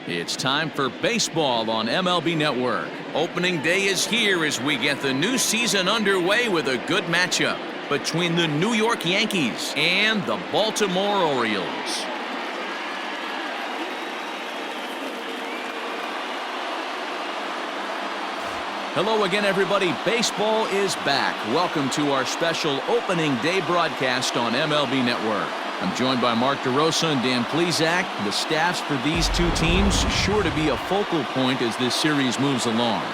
It's time for baseball on MLB Network. Opening day is here as we get the new season underway with a good matchup between the New York Yankees and the Baltimore Orioles. Hello again, everybody. Baseball is back. Welcome to our special opening day broadcast on MLB Network. I'm joined by Mark DeRosa and Dan Plesac. The staffs for these two teams sure to be a focal point as this series moves along.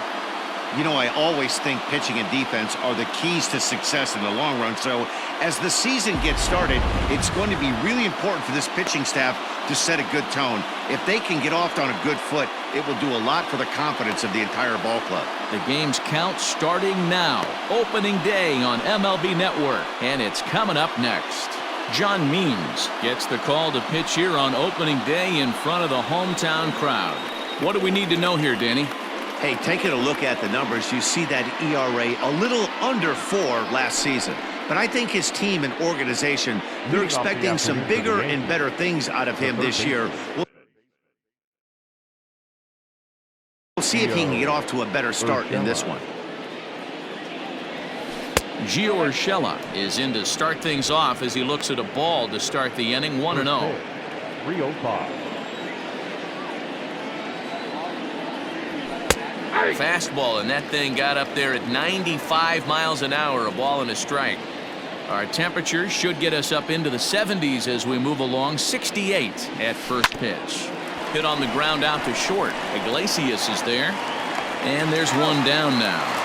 You know, I always think pitching and defense are the keys to success in the long run. So as the season gets started, it's going to be really important for this pitching staff to set a good tone. If they can get off on a good foot, it will do a lot for the confidence of the entire ball club. The game's count starting now. Opening day on MLB Network, and it's coming up next. John Means gets the call to pitch here on opening day in front of the hometown crowd. What do we need to know here, Danny? Hey, taking a look at the numbers, you see that ERA a little under 4 last season. But I think his team and organization, they're expecting some bigger and better things out of him this year. We'll see if he can get off to a better start in this one. Gio Urshela is in to start things off as he looks at a ball to start the inning, 1-0. 305. Fastball, and that thing got up there at 95 miles an hour, a ball and a strike. Our temperature should get us up into the 70s as we move along. 68 at first pitch. Hit on the ground out to short. Iglesias is there, and there's one down now.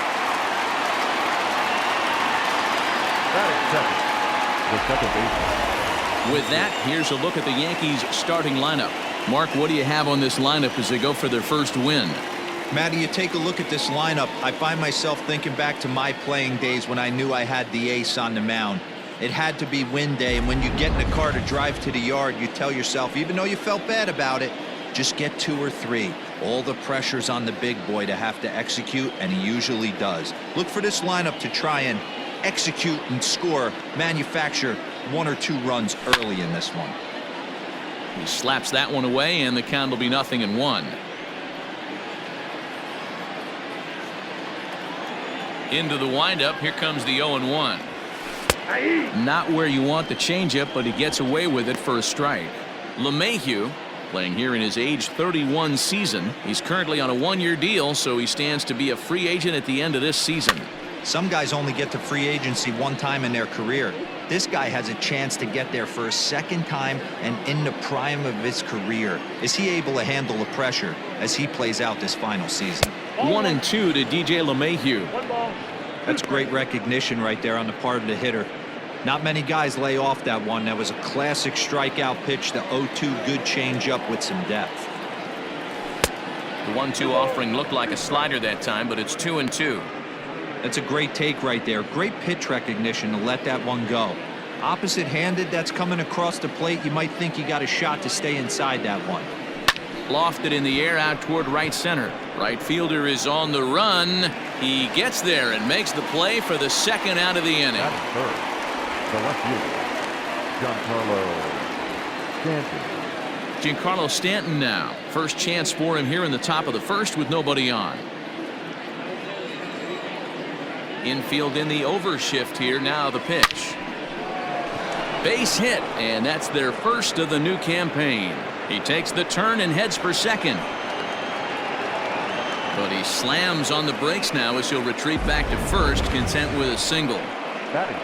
With that, here's a look at the Yankees starting lineup. Mark, what do you have on this lineup as they go for their first win? Matty, you take a look at this lineup, I find myself thinking back to my playing days when I knew I had the ace on the mound. It had to be win day, and when you get in a car to drive to the yard, you tell yourself, even though you felt bad about it, just get 2 or 3. All the pressure's on the big boy to have to execute, and he usually does. Look for this lineup to try and execute and score, manufacture 1 or 2 runs early in this one. He slaps that one away, and the count will be 0-1. Into the windup, here comes the 0-1. Not where you want the changeup, but he gets away with it for a strike. LeMahieu, playing here in his age 31 season. He's currently on a 1-year deal, so he stands to be a free agent at the end of this season. Some guys only get to free agency 1 time in their career. This guy has a chance to get there for a second time and in the prime of his career. Is he able to handle the pressure as he plays out this final season? 1-2 to DJ LeMahieu. That's great recognition right there on the part of the hitter. Not many guys lay off that one. That was a classic strikeout pitch, the 0-2 good changeup with some depth. The 1-2 offering looked like a slider that time, but it's 2-2. That's a great take right there. Great pitch recognition to let that one go. Opposite-handed, that's coming across the plate. You might think you got a shot to stay inside that one. Lofted in the air out toward right center. Right fielder is on the run. He gets there and makes the play for the second out of the inning. At third, the left fielder, Giancarlo Stanton now. First chance for him here in the top of the first with nobody on. Infield in the overshift here. Now the pitch. Base hit, and that's their first of the new campaign. He takes the turn and heads for second. But he slams on the brakes now as he'll retreat back to first, content with a single.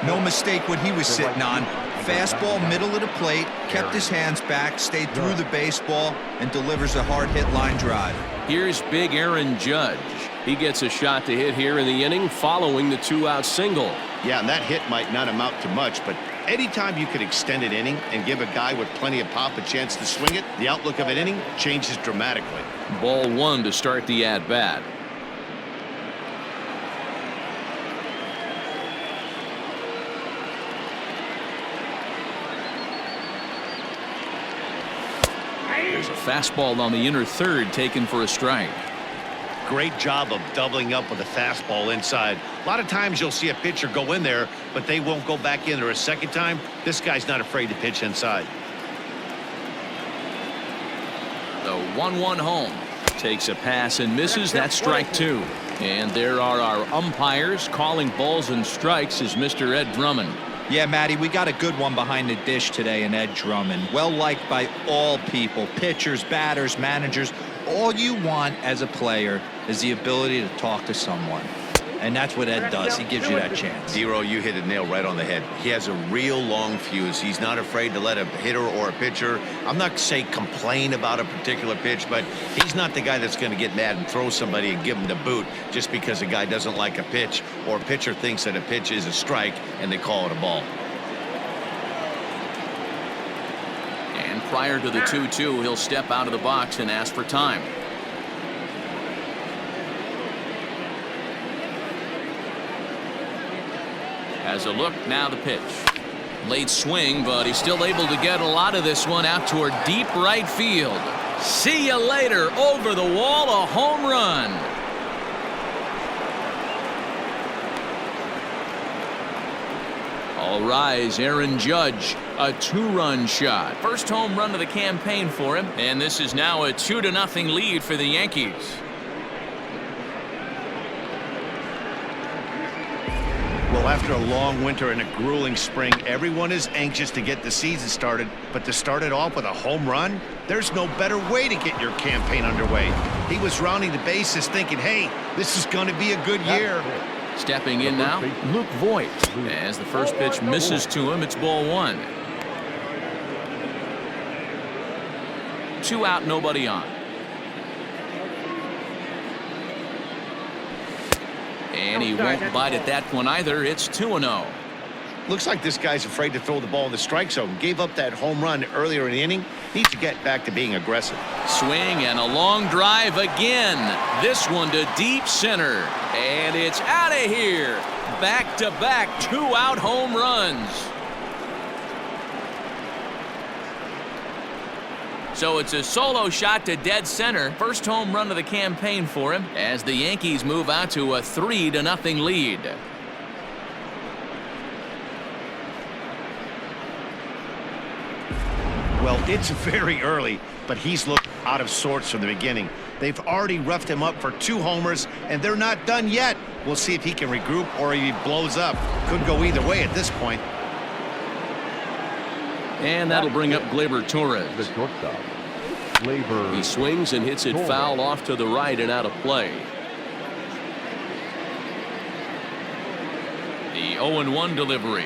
No mistake what he was sitting on. Fastball, middle of the plate, kept his hands back, stayed through the baseball, and delivers a hard-hit line drive. Here's big Aaron Judge. He gets a shot to hit here in the inning following the 2-out single. Yeah, and that hit might not amount to much, but anytime you can extend an inning and give a guy with plenty of pop a chance to swing it, the outlook of an inning changes dramatically. Ball 1 to start the at-bat. There's a fastball on the inner third taken for a strike. Great job of doubling up with a fastball inside. A lot of times you'll see a pitcher go in there, but they won't go back in there a second time. This guy's not afraid to pitch inside. The The 1-1 home. Takes a pass and misses. That's strike two. And there are our umpires calling balls and strikes is Mr. Ed Drummond. Yeah, Matty, we got a good one behind the dish today in Ed Drummond. Well liked by all people, pitchers, batters, managers. All you want as a player is the ability to talk to someone. And that's what Ed does. He gives you that chance. Zero, you hit a nail right on the head. He has a real long fuse. He's not afraid to let a hitter or a pitcher, I'm not saying complain about a particular pitch, but he's not the guy that's going to get mad and throw somebody and give him the boot just because a guy doesn't like a pitch or a pitcher thinks that a pitch is a strike and they call it a ball. And prior to the 2-2, he'll step out of the box and ask for time. As a look, now the pitch. Late swing, but he's still able to get a lot of this one out toward deep right field. See you later. Over the wall, a home run. All rise, Aaron Judge, a 2-run shot. First home run of the campaign for him, and this is now a 2-0 lead for the Yankees. Well, after a long winter and a grueling spring, everyone is anxious to get the season started, but to start it off with a home run, there's no better way to get your campaign underway. He was rounding the bases thinking, hey, this is going to be a good year. Stepping in now, Luke Voigt. As the first pitch misses to him, it's ball one. 2 out, nobody on. And he won't bite at that one either. It's 2-0. Looks like this guy's afraid to throw the ball in the strike zone. Gave up that home run earlier in the inning. Needs to get back to being aggressive. Swing and a long drive again. This one to deep center. And it's out of here. Back-to-back 2-out home runs. So it's a solo shot to dead center. First home run of the campaign for him as the Yankees move out to a 3-0 lead. Well, it's very early, but he's looked out of sorts from the beginning. They've already roughed him up for 2 homers, and they're not done yet. We'll see if he can regroup or if he blows up. Could go either way at this point. And that'll bring up Gleyber Torres. The shortstop, Gleyber. He swings and hits it foul off to the right and out of play. The 0-1 delivery.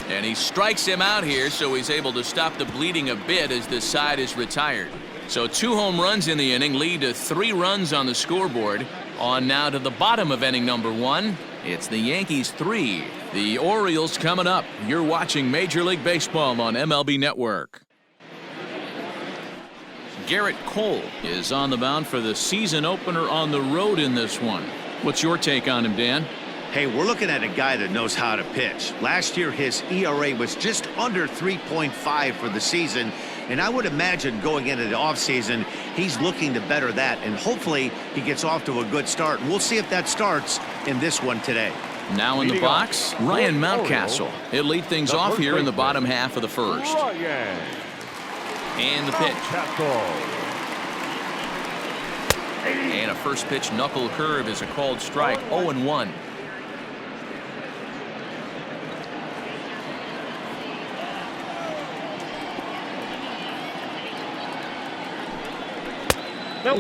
And he strikes him out here, so he's able to stop the bleeding a bit as this side is retired. So 2 home runs in the inning lead to 3 runs on the scoreboard. On now to the bottom of inning number 1. It's the Yankees 3. The Orioles coming up. You're watching Major League Baseball on MLB Network. Garrett Cole is on the mound for the season opener on the road in this one. What's your take on him, Dan? Hey, we're looking at a guy that knows how to pitch. Last year, his ERA was just under 3.5 for the season, and I would imagine going into the offseason, he's looking to better that, and hopefully he gets off to a good start. And we'll see if that starts in this one today. Now in the box, Ryan Mountcastle. He'll lead things off here in the bottom half of the first. And the pitch. And a first pitch knuckle curve is a called strike. 0-1.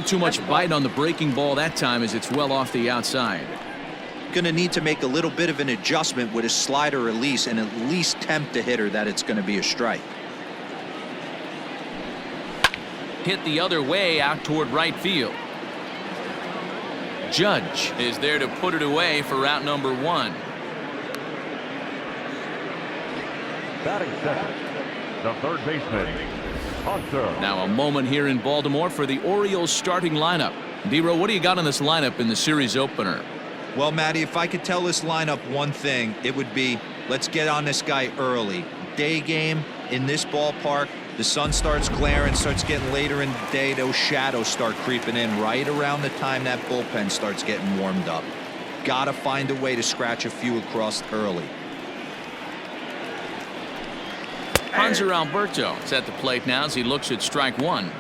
Too much bite on the breaking ball that time as it's well off the outside. Going to need to make a little bit of an adjustment with his slider release and at least tempt the hitter that it's going to be a strike. Hit the other way out toward right field. Judge is there to put it away for route number 1. Batting second, the third baseman, Hunter. Now a moment here in Baltimore for the Orioles starting lineup. D-Row, what do you got on this lineup in the series opener? Well, Matty, if I could tell this lineup one thing, it would be let's get on this guy early. Day game in this ballpark, The sun starts glaring, starts getting later in the day. Those shadows start creeping in right around the time that bullpen starts getting warmed up. Gotta find a way to scratch a few across early. Hanser Alberto is at the plate now as he looks at strike one.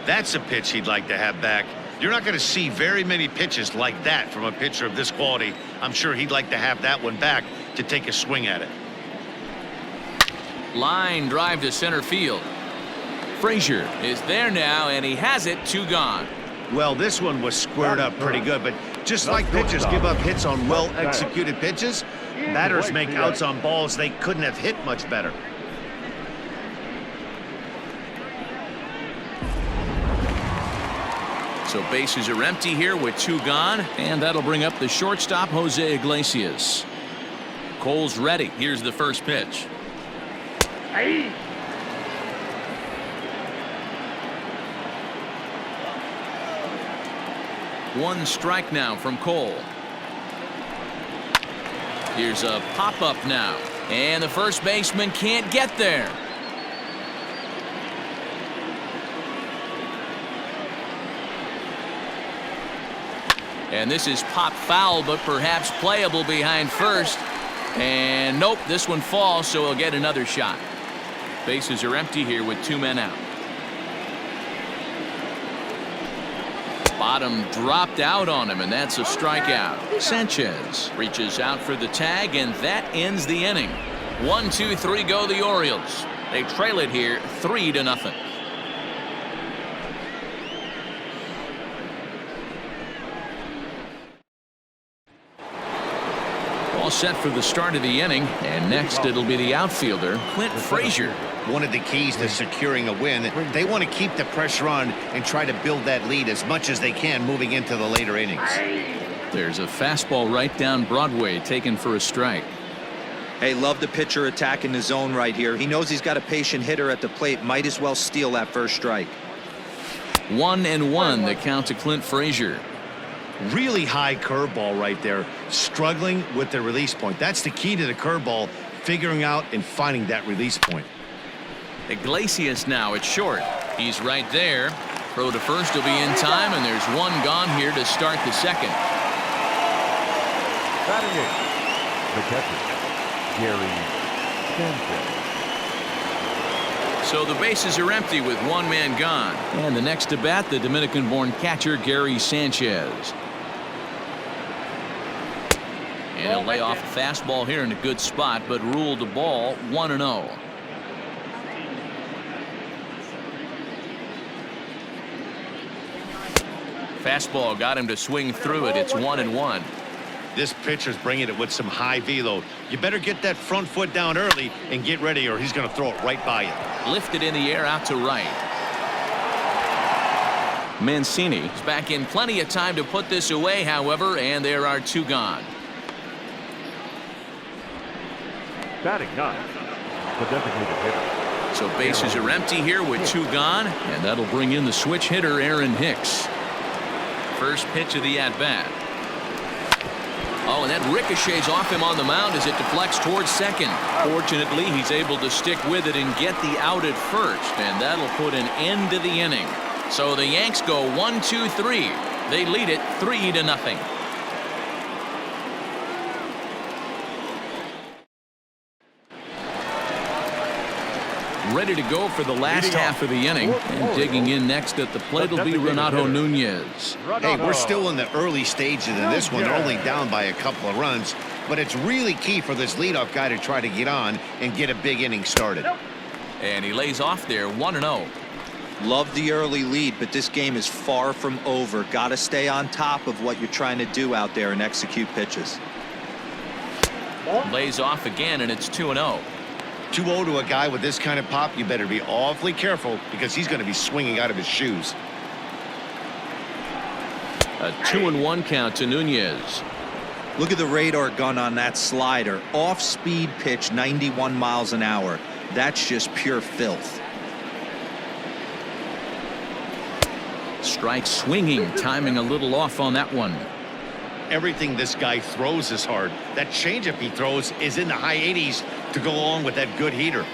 That's a pitch he'd like to have back. You're not going to see very many pitches like that from a pitcher of this quality. I'm sure he'd like to have that one back to take a swing at it. Line drive to center field. Frazier is there now, and he has it. 2 gone. Well, this one was squared up pretty good, but just like pitchers give up hits on well-executed pitches, batters make outs on balls they couldn't have hit much better. So bases are empty here with 2 gone, and that'll bring up the shortstop, Jose Iglesias. Cole's ready. Here's the first pitch. One strike now from Cole. Here's a pop-up now, and the first baseman can't get there. And this is pop foul, but perhaps playable behind first. And nope, this one falls, so he'll get another shot. Bases are empty here with 2 men out. Bottom dropped out on him, and that's a strikeout. Sanchez reaches out for the tag, and that ends the inning. 1, 2, 3 go the Orioles. They trail it here 3-0. All set for the start of the inning, and next it'll be the outfielder, Clint Frazier. One of the keys to securing a win, they want to keep the pressure on and try to build that lead as much as they can moving into the later innings. There's a fastball right down Broadway taken for a strike. Hey, love the pitcher attacking the zone right here. He knows he's got a patient hitter at the plate. Might as well steal that first strike. 1-1 the count to Clint Frazier. Really high curveball right there, struggling with the release point. That's the key to the curveball, figuring out and finding that release point. Iglesias now at short. He's right there. Throw to first will be in time, and there's 1 gone here to start the second. Batting in, the catcher, Gary Sanchez. So the bases are empty with 1 man gone. And the next to bat, the Dominican-born catcher, Gary Sanchez. And he'll lay off a fastball here in a good spot, but ruled the ball 1-0. Fastball got him to swing through it. It's 1-1. This pitcher's bringing it with some high velo. You better get that front foot down early and get ready, or he's going to throw it right by you. Lifted in the air out to right. Mancini is back in plenty of time to put this away, however, and there are 2 gone. Batting ninth, the designated hitter. So bases are empty here with 2 gone, and that'll bring in the switch hitter, Aaron Hicks. First pitch of the at-bat. Oh, and that ricochets off him on the mound as it deflects towards second. Fortunately, he's able to stick with it and get the out at first, and that'll put an end to the inning. So the Yanks go 1-2-3. They lead it 3-0. Ready to go for the last half of the inning, and digging in next at the plate will be Renato Nunez. Hey, we're still in the early stages of this one. They're only down by a couple of runs, but it's really key for this leadoff guy to try to get on and get a big inning started. And he lays off there 1-0. Love the early lead, but this game is far from over. Got to stay on top of what you're trying to do out there and execute pitches. Lays off again, and it's 2-0. 2-0 to a guy with this kind of pop, you better be awfully careful because he's going to be swinging out of his shoes. A 2-1 count to Nunez. Look at the radar gun on that slider. Off-speed pitch, 91 miles an hour. That's just pure filth. Strike swinging, timing a little off on that one. Everything this guy throws is hard. That changeup he throws is in the high 80s to go along with that good heater.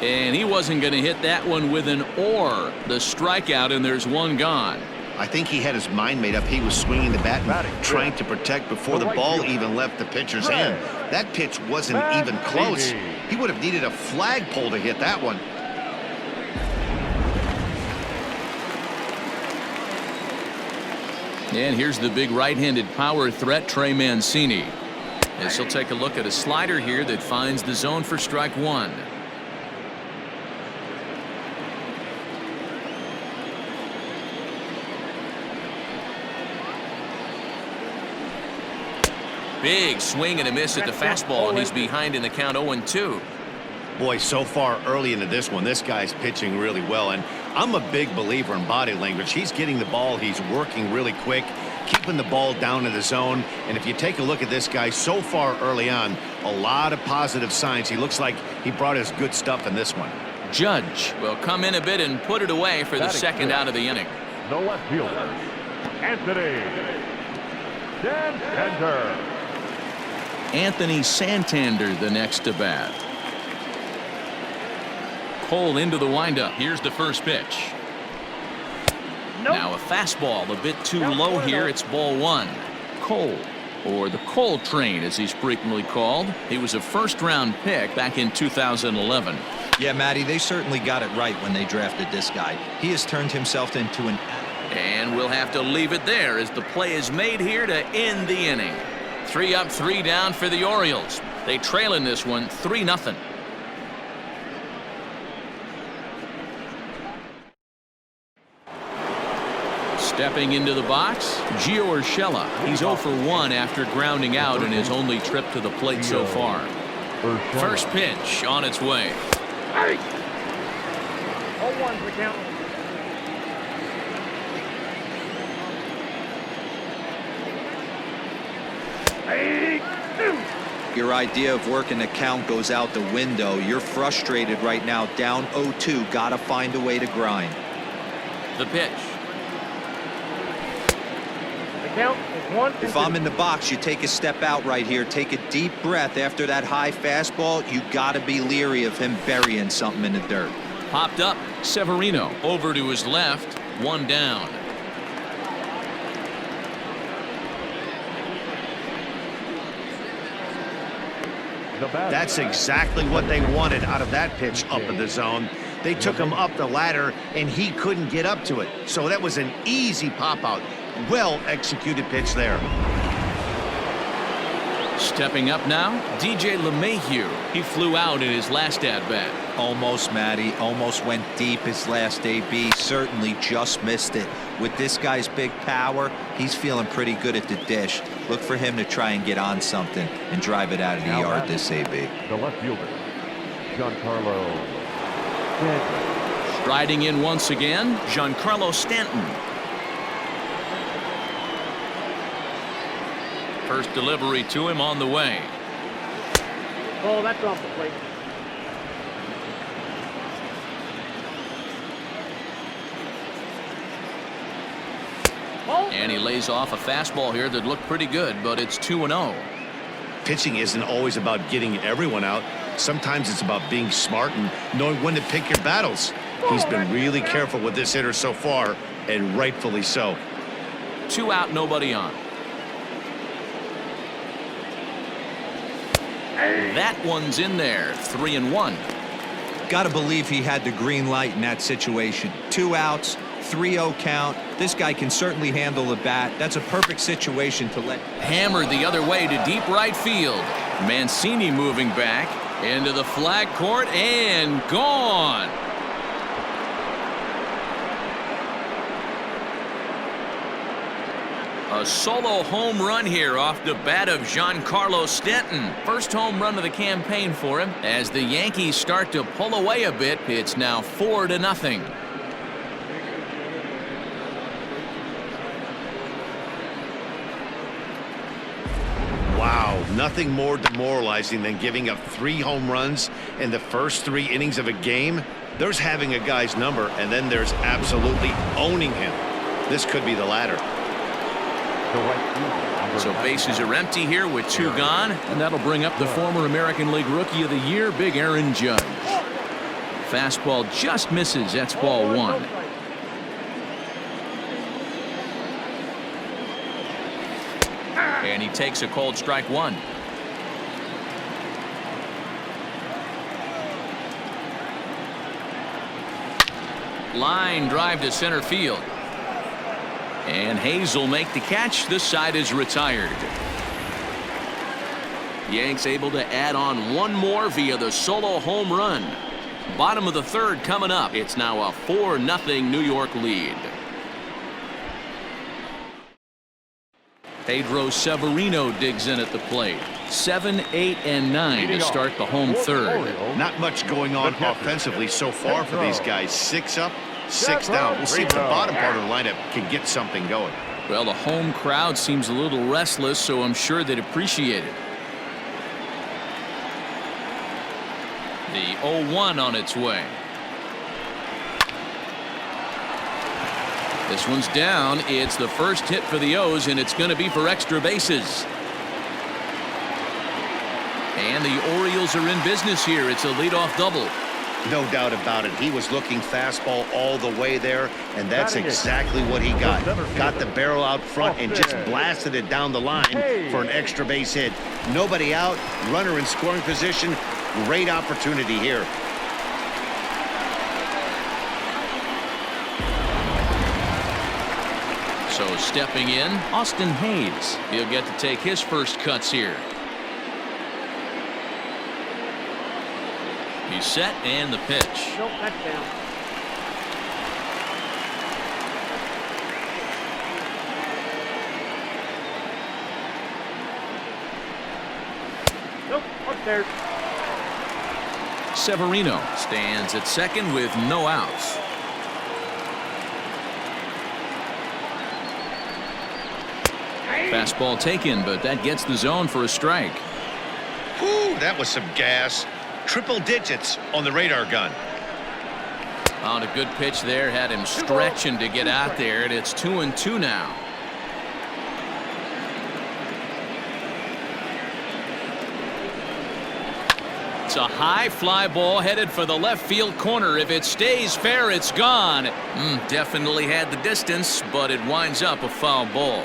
And he wasn't going to hit that one with an or. The strikeout, and there's one gone. I think he had his mind made up. He was swinging the bat and trying to protect before the ball even left the pitcher's hand. That pitch wasn't even close. He would have needed a flagpole to hit that one. And here's the big right-handed power threat, Trey Mancini. As he'll take a look at a slider here that finds the zone for strike one. Big swing and a miss at the fastball, and he's behind in the count 0-2. Boy, so far early into this one, this guy's pitching really well, and I'm a big believer in body language. He's getting the ball, he's working really quick, keeping the ball down in the zone, and if you take a look at this guy so far early on, a lot of positive signs. He looks like he brought his good stuff in this one. Judge will come in a bit and put it away for the second out of the inning. The left fielder, Anthony Santander. Anthony Santander, the next to bat. Cole into the windup. Here's the first pitch. Now a fastball a bit too low here. It's ball one. Cole, or the Cole train as he's frequently called. He was a first-round pick back in 2011. Yeah, Matty, they certainly got it right when they drafted this guy. He has turned himself into an... And we'll have to leave it there as the play is made here to end the inning. 3 up, 3 down for the Orioles. They trail in this one 3-0. Stepping into the box, Gio Urshela. He's 0 for 1 after grounding out in his only trip to the plate so far. First pitch on its way. 0-1's the count. Your idea of working the count goes out the window. You're frustrated right now, down 0-2. Got to find a way to grind. The pitch. The count is 1. If I'm in the box, you take a step out right here. Take a deep breath after that high fastball. You got to be leery of him burying something in the dirt. Popped up. Severino over to his left. 1 down. That's exactly what they wanted out of that pitch up in the zone. They took him up the ladder, and he couldn't get up to it. So that was an easy pop-out. Well-executed pitch there. Stepping up now, DJ LeMahieu. He flew out in his last at-bat. Almost, Matty. Almost went deep his last AB. Certainly just missed it. With this guy's big power, he's feeling pretty good at the dish. Look for him to try and get on something and drive it out of the yard this AB. The left fielder, Giancarlo Stanton. Striding in once again, Giancarlo Stanton. First delivery to him on the way. Oh, that's off the plate. And he lays off a fastball here that looked pretty good, but it's 2-0. Pitching isn't always about getting everyone out. Sometimes it's about being smart and knowing when to pick your battles. He's been really careful with this hitter so far, and rightfully so. 2 out, nobody on. That one's in there. 3-1. Got to believe he had the green light in that situation. 2 outs, 3-0 count. This guy can certainly handle the bat. That's a perfect situation to let. Hammered the other way to deep right field. Mancini moving back into the flag court and gone. A solo home run here off the bat of Giancarlo Stanton. First home run of the campaign for him. As the Yankees start to pull away a bit, it's now 4-0. Wow, nothing more demoralizing than giving up 3 home runs in the first 3 innings of a game. There's having a guy's number, and then there's absolutely owning him. This could be the latter. So bases are empty here with 2 gone, and that'll bring up the former American League Rookie of the Year, Big Aaron Judge. Fastball just misses. That's ball one. And he takes a cold strike one. Line drive to center field. And Hayes will make the catch. This side is retired. Yanks able to add on one more via the solo home run. Bottom of the third coming up. It's now a 4-0 New York lead. Pedro Severino digs in at the plate. 7, 8, and 9 to start the home third. Not much going on offensively so far for these guys. 6 up, 6 down. We'll see if the bottom part of the lineup can get something going. Well, the home crowd seems a little restless, so I'm sure they'd appreciate it. The 0-1 on its way. This one's down. It's the first hit for the O's, and it's going to be for extra bases. And the Orioles are in business here. It's a leadoff double. No doubt about it. He was looking fastball all the way there, and that's exactly what he got. Got the barrel out front and just blasted it down the line for an extra base hit. Nobody out, runner in scoring position. Great opportunity here. So stepping in, Austin Hayes. He'll get to take his first cuts here. He's set, and the pitch. Nope, that's down. Nope, upstairs. Severino stands at second with no outs. Fastball taken, but that gets the zone for a strike. Whew, that was some gas. Triple digits on the radar gun. On a good pitch there, had him stretching to get out there, and it's 2-2 now. It's a high fly ball headed for the left field corner. If it stays fair, it's gone. Definitely had the distance, but it winds up a foul ball.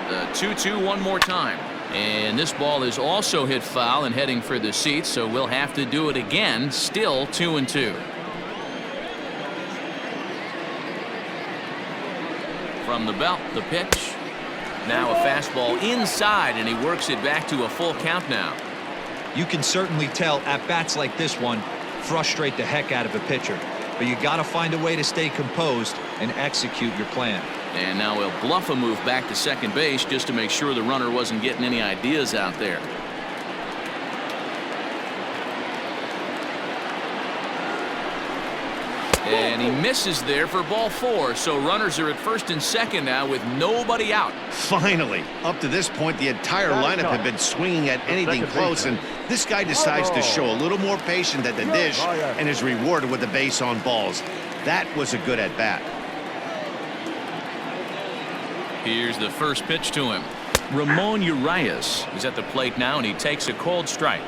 The 2-2 one more time. And this ball is also hit foul and heading for the seats, so we'll have to do it again. Still 2-2. From the belt, the pitch. Now a fastball inside, and he works it back to a full count now. You can certainly tell at bats like this one frustrate the heck out of a pitcher, but you got to find a way to stay composed and execute your plan. And now he'll bluff a move back to second base just to make sure the runner wasn't getting any ideas out there. And he misses there for ball 4, so runners are at first and second now with nobody out. Finally, up to this point, the entire lineup had been swinging at anything close, and this guy decides to show a little more patience at the dish and is rewarded with the base on balls. That was a good at-bat. Here's the first pitch to him. Ramon Urias is at the plate now, and he takes a cold strike.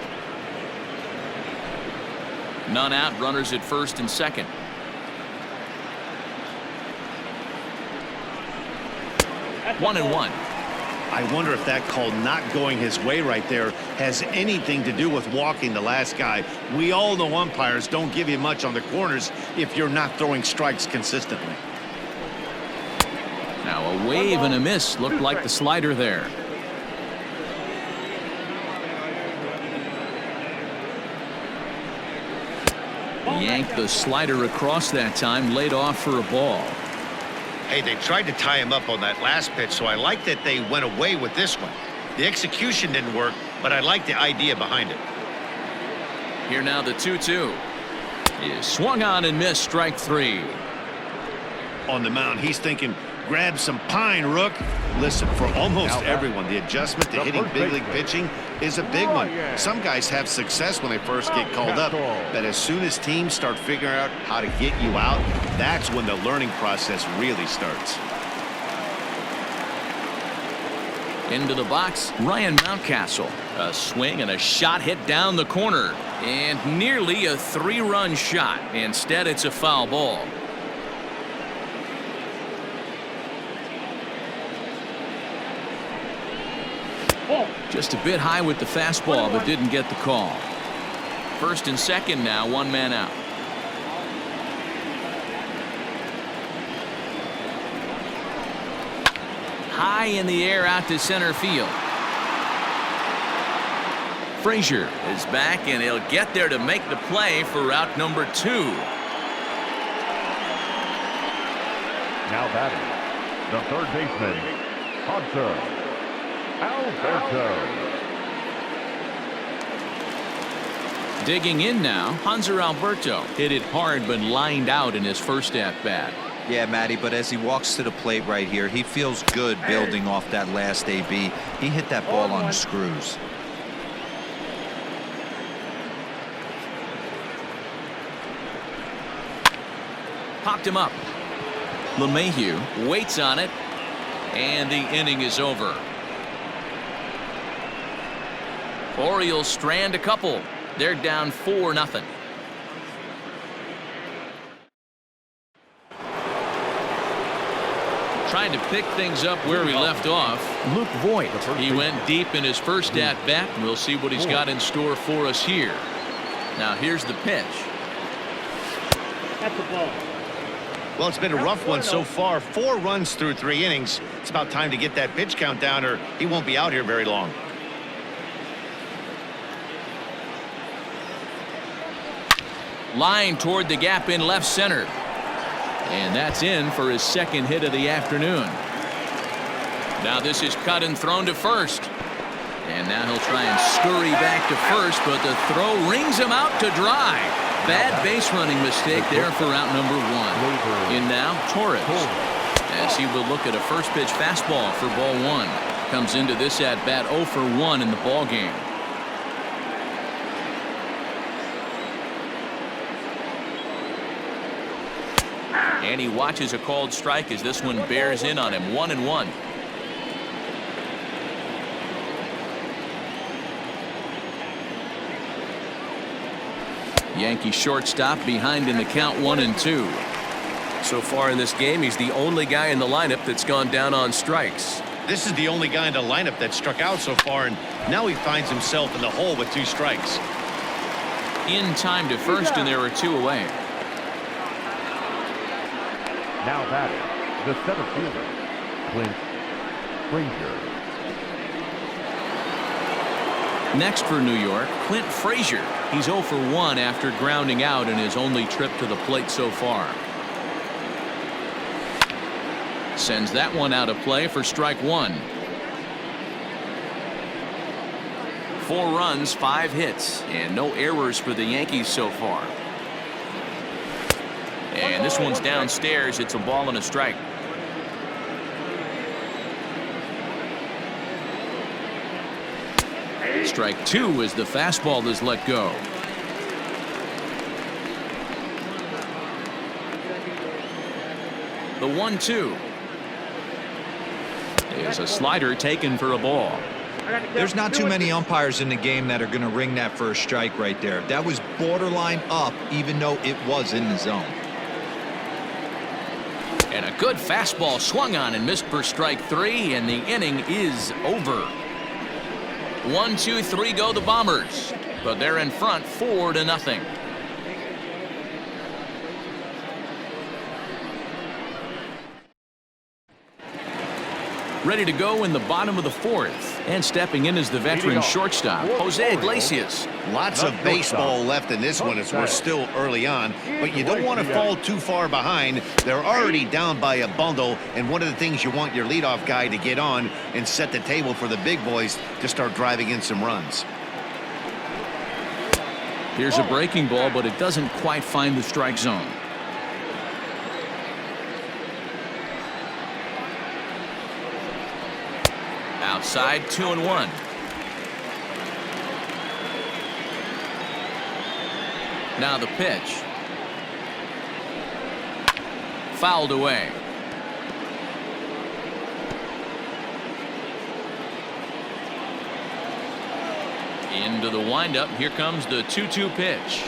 None out, runners at first and second. One and one. I wonder if that call not going his way right there has anything to do with walking the last guy. We all know umpires don't give you much on the corners if you're not throwing strikes consistently. Now a wave and a miss. Looked like the slider there. Yanked the slider across that time, laid off for a ball. Hey, they tried to tie him up on that last pitch, so I like that they went away with this one. The execution didn't work, but I like the idea behind it. Here now the 2-2. He swung on and missed, strike 3. On the mound, he's thinking, grab some pine, Rook. Listen, for almost everyone, the adjustment to hitting big league pitching is a big one. Some guys have success when they first get called up, but as soon as teams start figuring out how to get you out, that's when the learning process really starts. Into the box, Ryan Mountcastle. A swing and a shot hit down the corner. And nearly a 3-run shot. Instead, it's a foul ball. Just a bit high with the fastball, but didn't get the call. First and second now, 1 man out. High in the air out to center field. Frazier is back, and he'll get there to make the play for route number 2. Now batting, the third baseman, Hanser Alberto. Digging in now, Hanser Alberto hit it hard but lined out in his first at-bat. Yeah, Matty, but as he walks to the plate right here, he feels good building off that last AB. He hit that ball on the screws. Popped him up. LeMahieu waits on it, and the inning is over. Orioles strand a couple. They're down 4-0. Trying to pick things up where he left off. Luke Voigt. He went deep in his first at-bat. We'll see what he's got in store for us here. Now here's the pitch. That's a ball. Well, it's been a rough one so far. 4 runs through 3 innings. It's about time to get that pitch count down, or he won't be out here very long. Line toward the gap in left center. And that's in for his second hit of the afternoon. Now this is cut and thrown to first. And now he'll try and scurry back to first, but the throw rings him out to dry. Bad base running mistake there for out number 1. In now, Torres. As he will look at a first pitch fastball for ball 1. Comes into this at bat 0 for 1 in the ball game. And he watches a called strike as this one bears in on him. 1-1. Yankee shortstop behind in the count 1-2. So far in this game, he's the only guy in the lineup that's gone down on strikes. This is the only guy in the lineup that struck out so far, and now he finds himself in the hole with 2 strikes. In time to first, and there are 2 away. Now batting, the center fielder, Clint Frazier. Next for New York, Clint Frazier. He's 0 for 1 after grounding out in his only trip to the plate so far. Sends that one out of play for strike 1. 4 runs, 5 hits, and no errors for the Yankees so far. And this one's downstairs. It's a ball and a strike. Strike 2 as the fastball is let go. The 1-2. Is a slider taken for a ball. There's not too many umpires in the game that are going to ring that first strike right there. That was borderline up, even though it was in the zone. And a good fastball swung on and missed for strike 3, and the inning is over. 1, 2, 3 go the Bombers, but they're in front 4-0. Ready to go in the bottom of the 4th, and stepping in is the veteran shortstop, Jose Iglesias. Lots of baseball left in this one as we're still early on, but you don't want to fall too far behind. They're already down by a bundle, and one of the things you want your leadoff guy to get on and set the table for the big boys to start driving in some runs. Here's a breaking ball, but it doesn't quite find the strike zone. Outside, 2-1. Now the pitch. Fouled away. Into the windup. Here comes the 2-2 pitch.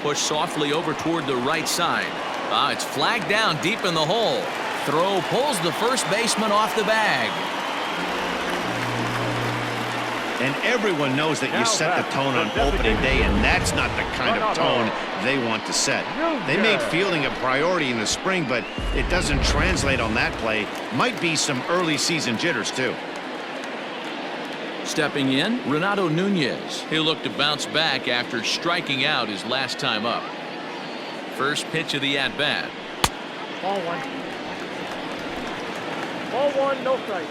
Push softly over toward the right side. It's flagged down deep in the hole. Throw pulls the first baseman off the bag. And everyone knows that you set the tone on opening day, and that's not the kind of tone they want to set. They made fielding a priority in the spring, but it doesn't translate on that play. Might be some early season jitters, too. Stepping in, Renato Nunez. He'll look to bounce back after striking out his last time up. First pitch of the at-bat. Ball one. Ball one, no strike.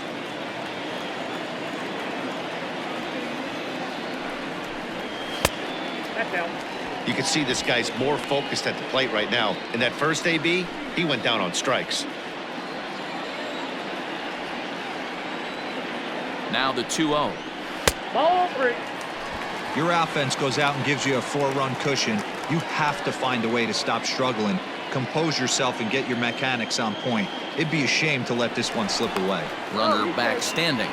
That's out. You can see this guy's more focused at the plate right now. In that first AB, he went down on strikes. Now the 2-0. Ball three. Your offense goes out and gives you a 4-run cushion. You have to find a way to stop struggling. Compose yourself and get your mechanics on point. It'd be a shame to let this one slip away. Runner back standing.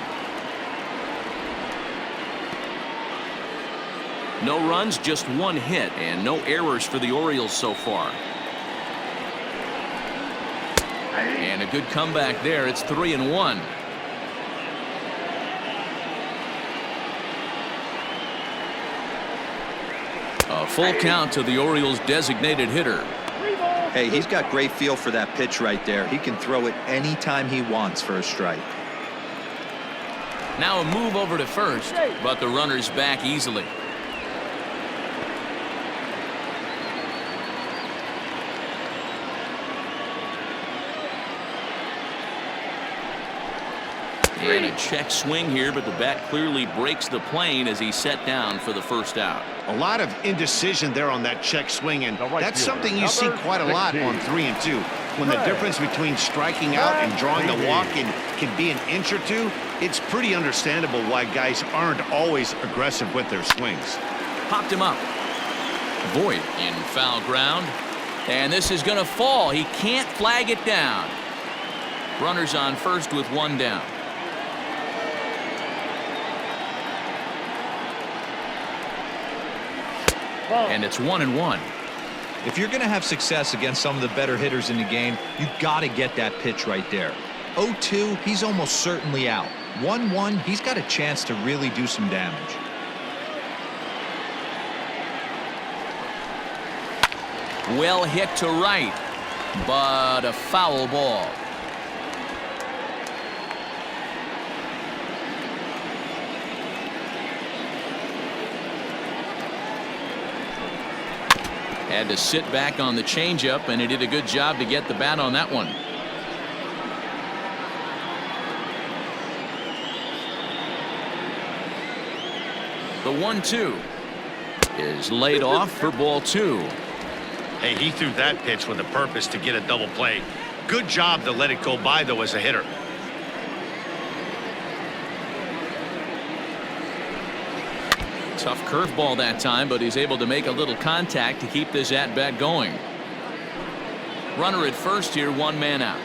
No runs, just one hit, and no errors for the Orioles so far. And a good comeback there. It's 3-1. A full count to the Orioles' designated hitter. Hey, he's got great feel for that pitch right there. He can throw it anytime he wants for a strike. Now a move over to first, but the runner's back easily. And a check swing here, but the bat clearly breaks the plane as he's set down for the first out. A lot of indecision there on that check swing, and that's something you see quite a lot on 3 and 2. When the difference between striking out and drawing a walk can be an inch or two, it's pretty understandable why guys aren't always aggressive with their swings. Popped him up. Voit in foul ground. And this is going to fall. He can't flag it down. Runners on first with one down. And it's 1-1. If you're going to have success against some of the better hitters in the game, you've got to get that pitch right there. 0-2, he's almost certainly out. 1-1, he's got a chance to really do some damage. Well hit to right, but a foul ball. Had to sit back on the changeup, and he did a good job to get the bat on that one. The 1-2 is laid off for ball 2. Hey, he threw that pitch with a purpose to get a double play. Good job to let it go by, though, as a hitter. Tough curveball that time, but he's able to make a little contact to keep this at-bat going. Runner at first here, one man out.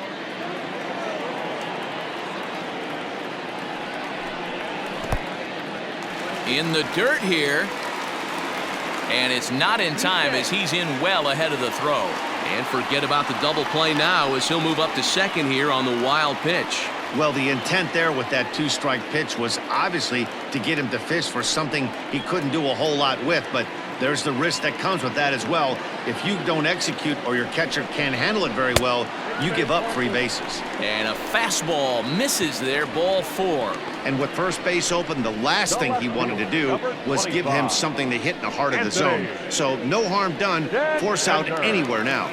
In the dirt here. And it's not in time as he's in well ahead of the throw. And forget about the double play now as he'll move up to second here on the wild pitch. Well, the intent there with that 2-strike pitch was obviously to get him to fish for something he couldn't do a whole lot with, but there's the risk that comes with that as well. If you don't execute or your catcher can't handle it very well, you give up 3 bases. And a fastball misses there, ball 4. And with first base open, the last thing he wanted to do was give him something to hit in the heart of the zone. So no harm done. Force out anywhere now.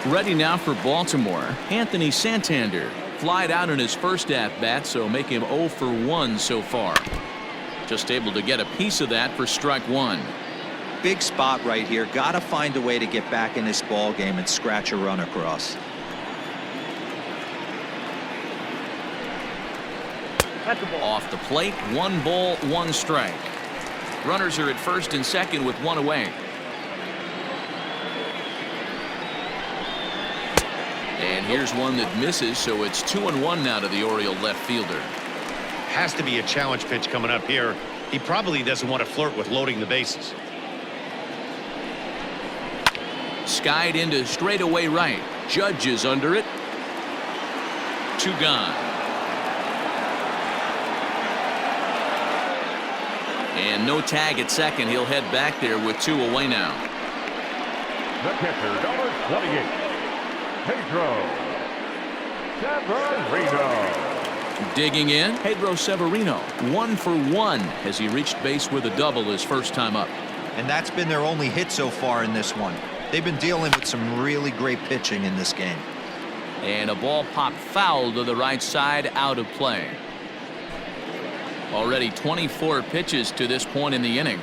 Ready now for Baltimore, Anthony Santander. Flied out in his first at-bat, so make him 0 for 1 so far. Just able to get a piece of that for strike 1. Big spot right here. Got to find a way to get back in this ball game and scratch a run across. That's the ball. Off the plate, 1 ball, 1 strike. Runners are at first and second with 1 away. And here's one that misses, so it's 2-1 now to the Oriole left fielder. Has to be a challenge pitch coming up here. He probably doesn't want to flirt with loading the bases. Skied into straightaway right. Judge is under it. 2 gone. And no tag at second. He'll head back there with 2 away now. The catcher, number 28, Pedro Severino. Digging in, Pedro Severino, 1 for 1 as he reached base with a double his first time up. And that's been their only hit so far in this one. They've been dealing with some really great pitching in this game. And a ball popped foul to the right side, out of play. Already 24 pitches to this point in the inning.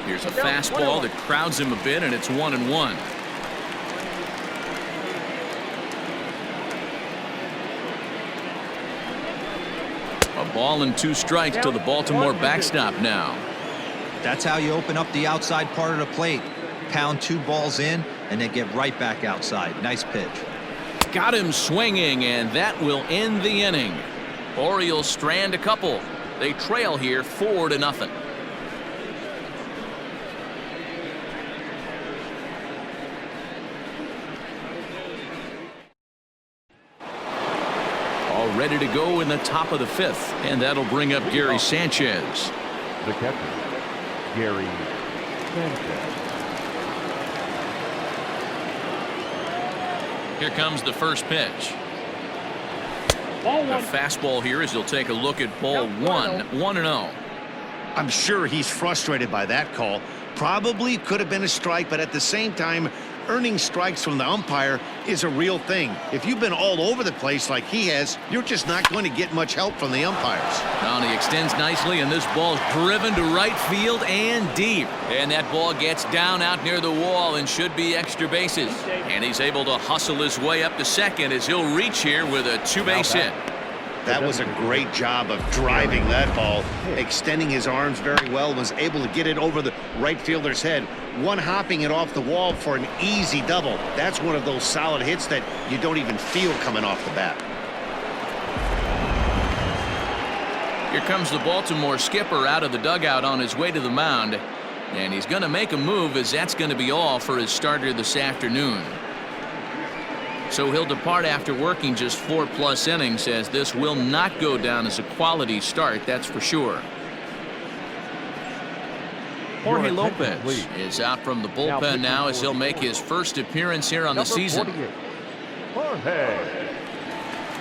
Here's a fastball that crowds him a bit, and it's 1-1. A ball and 2 strikes to the Baltimore backstop now. That's how you open up the outside part of the plate. Pound 2 balls in and then get right back outside. Nice pitch. Got him swinging, and that will end the inning. Orioles strand a couple. They trail here 4-0. All ready to go in the top of the 5th, and that'll bring up Gary Sanchez. The catcher, Gary Sanchez. Here comes the first pitch. Ball 1. A fastball here as he'll take a look at ball 1, 1-0. I'm sure he's frustrated by that call. Probably could have been a strike, but at the same time, earning strikes from the umpire is a real thing. If you've been all over the place like he has, you're just not going to get much help from the umpires. Now he extends nicely, and this ball's driven to right field and deep. And that ball gets down out near the wall and should be extra bases. And he's able to hustle his way up to second as he'll reach here with a 2-base hit. That was a great job of driving that ball, extending his arms very well, was able to get it over the right fielder's head, one-hopping it off the wall for an easy double. That's one of those solid hits that you don't even feel coming off the bat. Here comes the Baltimore skipper out of the dugout on his way to the mound, and he's going to make a move, as that's going to be all for his starter this afternoon. So he'll depart after working just 4+ innings, as this will not go down as a quality start, that's for sure. Jorge Lopez is out from the bullpen now as he'll make his first appearance here on the season. Jorge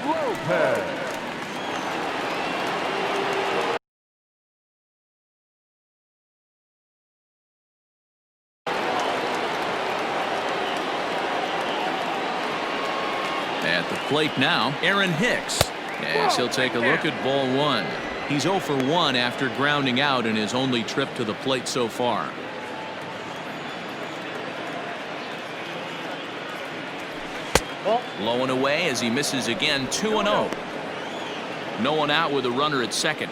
Lopez. At the plate now, Aaron Hicks, as he'll take a look at ball 1. He's 0 for 1 after grounding out in his only trip to the plate so far. Low and away as he misses again, 2-0. No one out with a runner at second.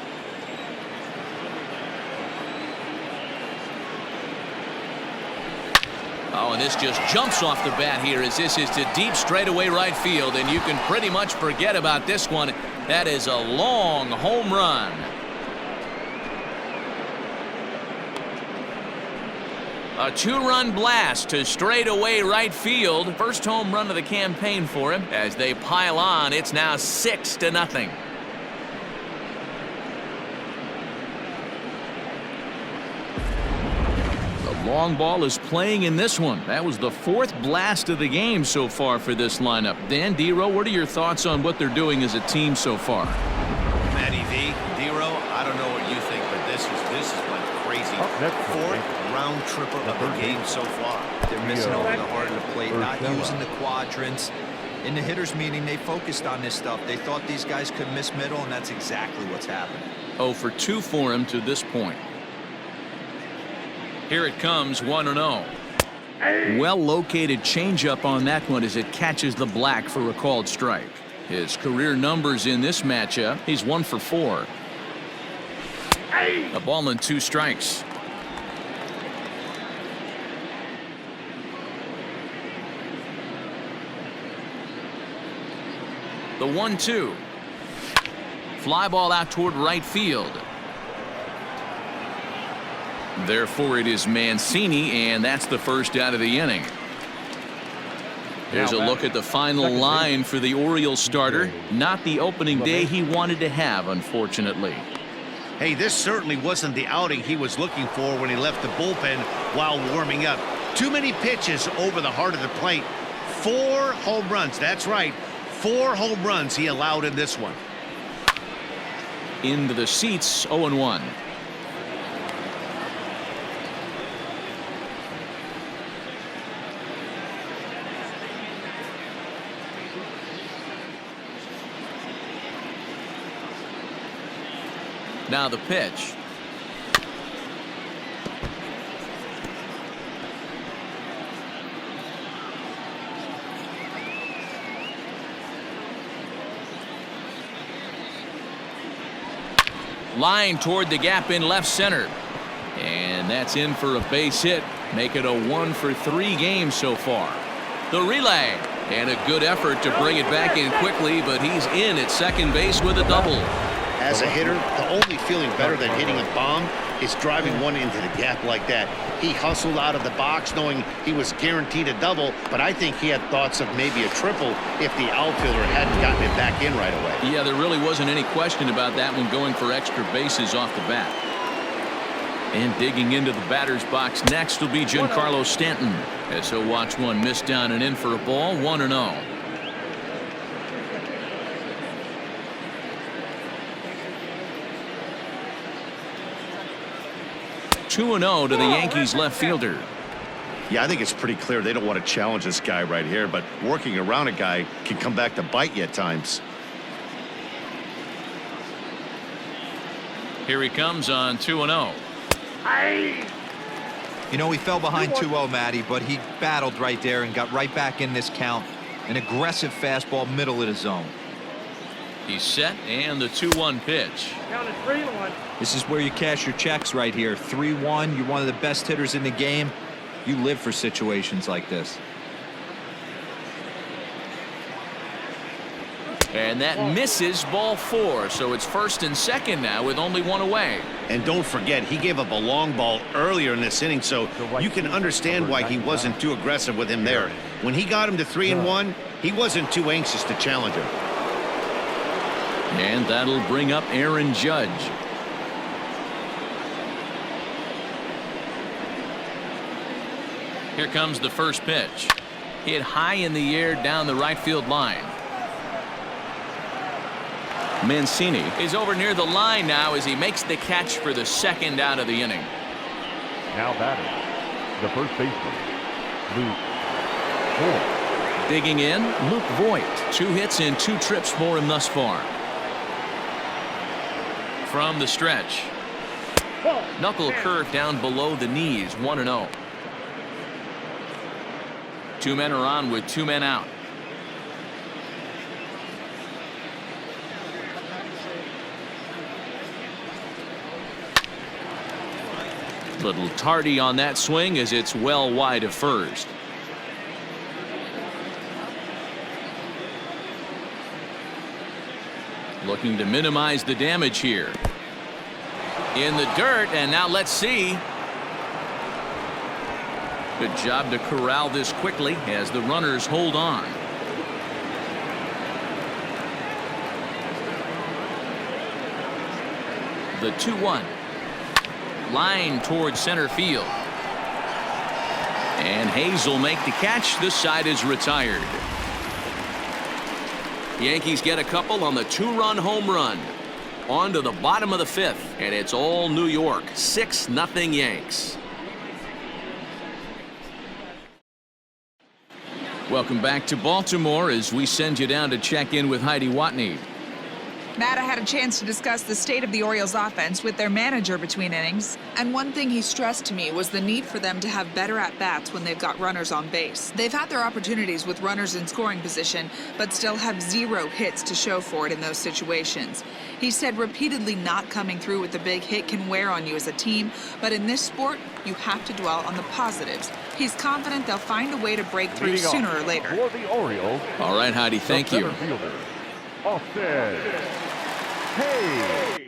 Oh, and this just jumps off the bat here, as this is to deep straightaway right field, and you can pretty much forget about this one. That is a long home run. A 2-run blast to straightaway right field. First home run of the campaign for him. As they pile on, it's now 6-0. Long ball is playing in this one. That was the 4th blast of the game so far for this lineup. Dan, D-Row, what are your thoughts on what they're doing as a team so far? Matty V, D-Row, I don't know what you think, but this is like crazy. 4th round tripper of the game so far. They're missing over the heart of the plate, not using the quadrants. In the hitters meeting, they focused on this stuff. They thought these guys could miss middle, and that's exactly what's happening. 0 for 2 for him to this point. Here it comes, 1-0. Well-located changeup on that one as it catches the black for a called strike. His career numbers in this matchup, he's 1 for 4. A ball and 2 strikes. The 1-2. Fly ball out toward right field. Therefore, it is Mancini, and that's the first out of the inning. Here's a look at the final line for the Orioles starter. Not the opening day he wanted to have, unfortunately. Hey, this certainly wasn't the outing he was looking for when he left the bullpen while warming up. Too many pitches over the heart of the plate. 4 home runs. That's right. 4 home runs he allowed in this one. Into the seats, 0-1. Now the pitch. Line toward the gap in left center. And that's in for a base hit. Make it a 1-for-3 game so far. The relay. And a good effort to bring it back in quickly, but he's in at second base with a double. As a hitter, the only feeling better than hitting a bomb is driving one into the gap like that. He hustled out of the box knowing he was guaranteed a double, but I think he had thoughts of maybe a triple if the outfielder hadn't gotten it back in right away. Yeah, there really wasn't any question about that one, going for extra bases off the bat. And digging into the batter's box next will be Giancarlo Stanton, as he'll watch one miss down and in for a ball. 1-0. 2-0 to the Yankees left fielder. Yeah, I think it's pretty clear they don't want to challenge this guy right here, but working around a guy can come back to bite you at times. Here he comes on 2-0. You know, he fell behind 2-0, Matty, but he battled right there and got right back in this count. An aggressive fastball, middle of the zone. He's set, and the 2-1 pitch. Counted 3-1. This is where you cash your checks right here. 3-1. You're one of the best hitters in the game. You live for situations like this. And that misses, ball 4. So it's first and second now with only one away. And don't forget, he gave up a long ball earlier in this inning, so you can understand why he wasn't too aggressive with him there. When he got him to 3-1, he wasn't too anxious to challenge him. And that'll bring up Aaron Judge. Here comes the first pitch. Hit high in the air down the right field line. Mancini is over near the line now as he makes the catch for the second out of the inning. Now batting, the first baseman, Luke Voigt. Digging in, Luke Voigt. 2 hits and 2 trips for him thus far. From the stretch. Knuckle curve down below the knees. 1-0. 2 men are on with 2 men out. Little tardy on that swing as it's well wide of first. Looking to minimize the damage here. In the dirt, and now let's see. Good job to corral this quickly as the runners hold on. The 2-1. Line towards center field. And Hayes will make the catch. This side is retired. Yankees get a couple on the 2-run home run. On to the bottom of the 5th, and it's all New York. 6-0 Yanks. Welcome back to Baltimore as we send you down to check in with Heidi Watney. Matt, I had a chance to discuss the state of the Orioles offense with their manager between innings, and one thing he stressed to me was the need for them to have better at-bats when they've got runners on base. They've had their opportunities with runners in scoring position, but still have 0 hits to show for it in those situations. He said repeatedly not coming through with the big hit can wear on you as a team, but in this sport, you have to dwell on the positives. He's confident they'll find a way to break through sooner or later. For the Orioles. All right, Heidi, thank you. Fielder, Austin. Hey.